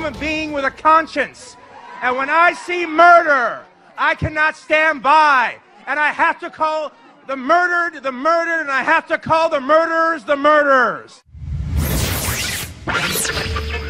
human being with a conscience. And when I see murder, I cannot stand by. And I have to call the murdered, and I have to call the murderers, the murderers.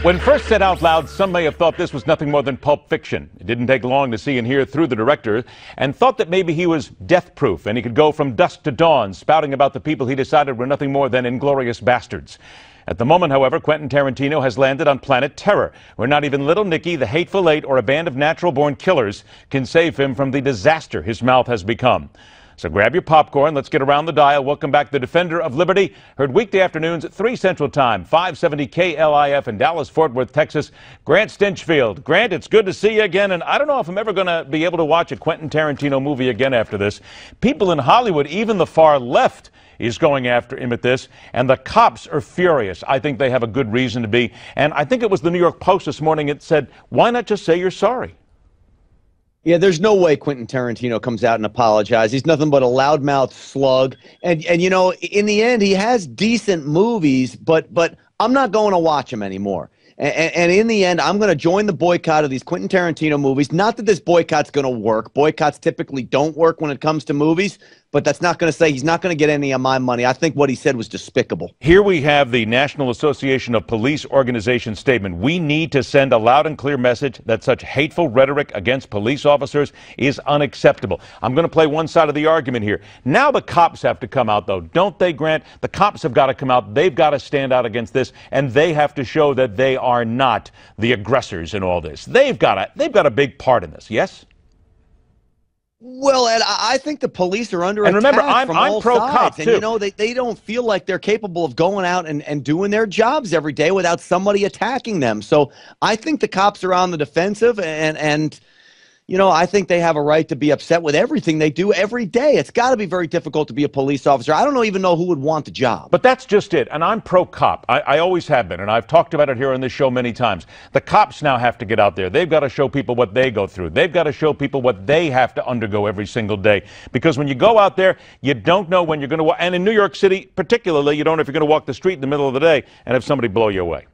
When first said out loud, some may have thought this was nothing more than Pulp Fiction. It didn't take long to see and hear through the director, and thought that maybe he was death-proof and he could go from dusk to dawn spouting about the people he decided were nothing more than inglorious bastards. At the moment, however, Quentin Tarantino has landed on Planet Terror, where not even Little Nicky, the Hateful Eight, or a band of natural-born killers can save him from the disaster his mouth has become. So grab your popcorn. Let's get around the dial. Welcome back, the Defender of Liberty. Heard weekday afternoons at 3 Central Time, 570 KLIF in Dallas, Fort Worth, Texas. Grant Stinchfield. Grant, it's good to see you again. And I don't know if I'm ever going to be able to watch a Quentin Tarantino movie again after this. People in Hollywood, even the far left, is going after him at this. And the cops are furious. I think they have a good reason to be. And I think it was the New York Post this morning. It said, why not just say you're sorry? Yeah, there's no way Quentin Tarantino comes out and apologizes. He's nothing but a loudmouth slug. And you know, in the end, he has decent movies, but I'm not going to watch him anymore. And in the end, I'm going to join the boycott of these Quentin Tarantino movies. Not that this boycott's going to work. Boycotts typically don't work when it comes to movies, but that's not going to say he's not going to get any of my money. I think what he said was despicable. Here we have the National Association of Police Organization statement. We need to send a loud and clear message that such hateful rhetoric against police officers is unacceptable. I'm going to play one side of the argument here. Now the cops have to come out, though, don't they, Grant? The cops have got to come out. They've got to stand out against this, and they have to show that they are not the aggressors in all this. They've got a big part in this, yes? Well, Ed, I think the police are under attack. And remember, I'm sides. pro-cop, too. And, you know, they don't feel like they're capable of going out and doing their jobs every day without somebody attacking them. So I think the cops are on the defensive, and you know, I think they have a right to be upset with everything they do every day. It's got to be very difficult to be a police officer. I don't even know who would want the job. But that's just it. And I'm pro-cop. I always have been, and I've talked about it here on this show many times. The cops now have to get out there. They've got to show people what they go through. They've got to show people what they have to undergo every single day. Because when you go out there, you don't know when you're going to walk. And in New York City, particularly, you don't know if you're going to walk the street in the middle of the day and have somebody blow you away.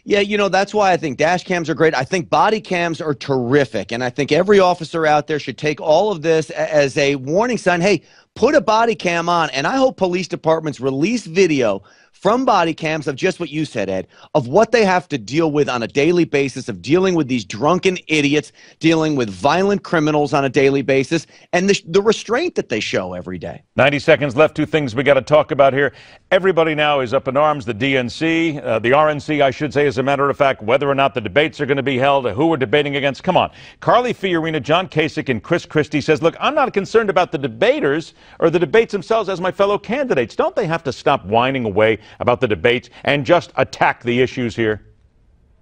Yeah, you know, that's why I think dash cams are great. I think body cams are terrific. And I think every officer out there should take all of this as a warning sign. Hey, put a body cam on. And I hope police departments release video from body cams of just what you said, Ed, of what they have to deal with on a daily basis, of dealing with these drunken idiots, dealing with violent criminals on a daily basis, and the restraint that they show every day. 90 seconds left. Two things we got to talk about here. Everybody now is up in arms. The DNC, the RNC, I should say, as a matter of fact, whether or not the debates are going to be held, who we're debating against. Come on. Carly Fiorina, John Kasich, and Chris Christie says, look, I'm not concerned about the debaters or the debates themselves as my fellow candidates. Don't they have to stop whining away about the debates and just attack the issues here?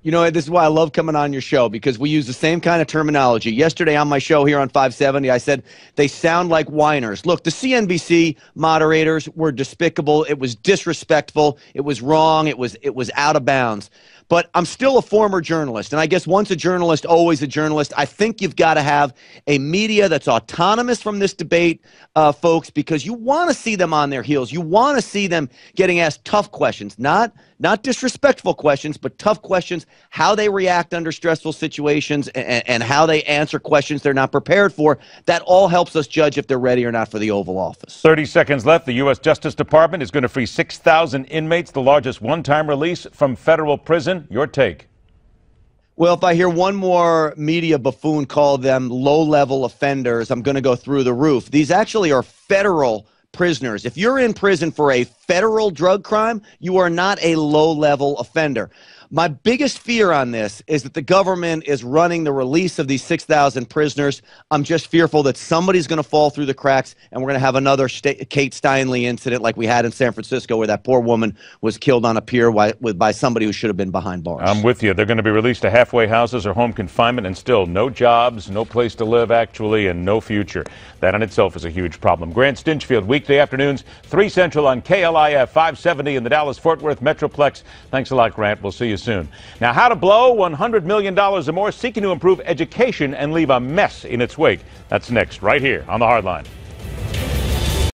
You know, this is why I love coming on your show, because we use the same kind of terminology. Yesterday on my show here on 570, I said they sound like whiners. Look, the CNBC moderators were despicable. It was disrespectful. It was wrong. It was out of bounds. But I'm still a former journalist, and I guess once a journalist, always a journalist. I think you've got to have a media that's autonomous from this debate, folks, because you want to see them on their heels. You want to see them getting asked tough questions, not disrespectful questions, but tough questions, how they react under stressful situations, and how they answer questions they're not prepared for. That all helps us judge if they're ready or not for the Oval Office. 30 seconds left. The U.S. Justice Department is going to free 6,000 inmates, the largest one-time release from federal prison. Your take? Well, if I hear one more media buffoon call them low-level offenders, I'm going to go through the roof. These actually are federal prisoners. If you're in prison for a federal drug crime, you are not a low-level offender. My biggest fear on this is that the government is running the release of these 6,000 prisoners. I'm just fearful that somebody's going to fall through the cracks, and we're going to have another Kate Steinle incident like we had in San Francisco, where that poor woman was killed on a pier by somebody who should have been behind bars. I'm with you. They're going to be released to halfway houses or home confinement, and still no jobs, no place to live, actually, and no future. That in itself is a huge problem. Grant Stinchfield, weekday afternoons, 3 Central on KLIF 570 in the Dallas-Fort Worth Metroplex. Thanks a lot, Grant. We'll see you soon. Now, how to blow $100 million or more, seeking to improve education and leave a mess in its wake. That's next, right here on The Hardline.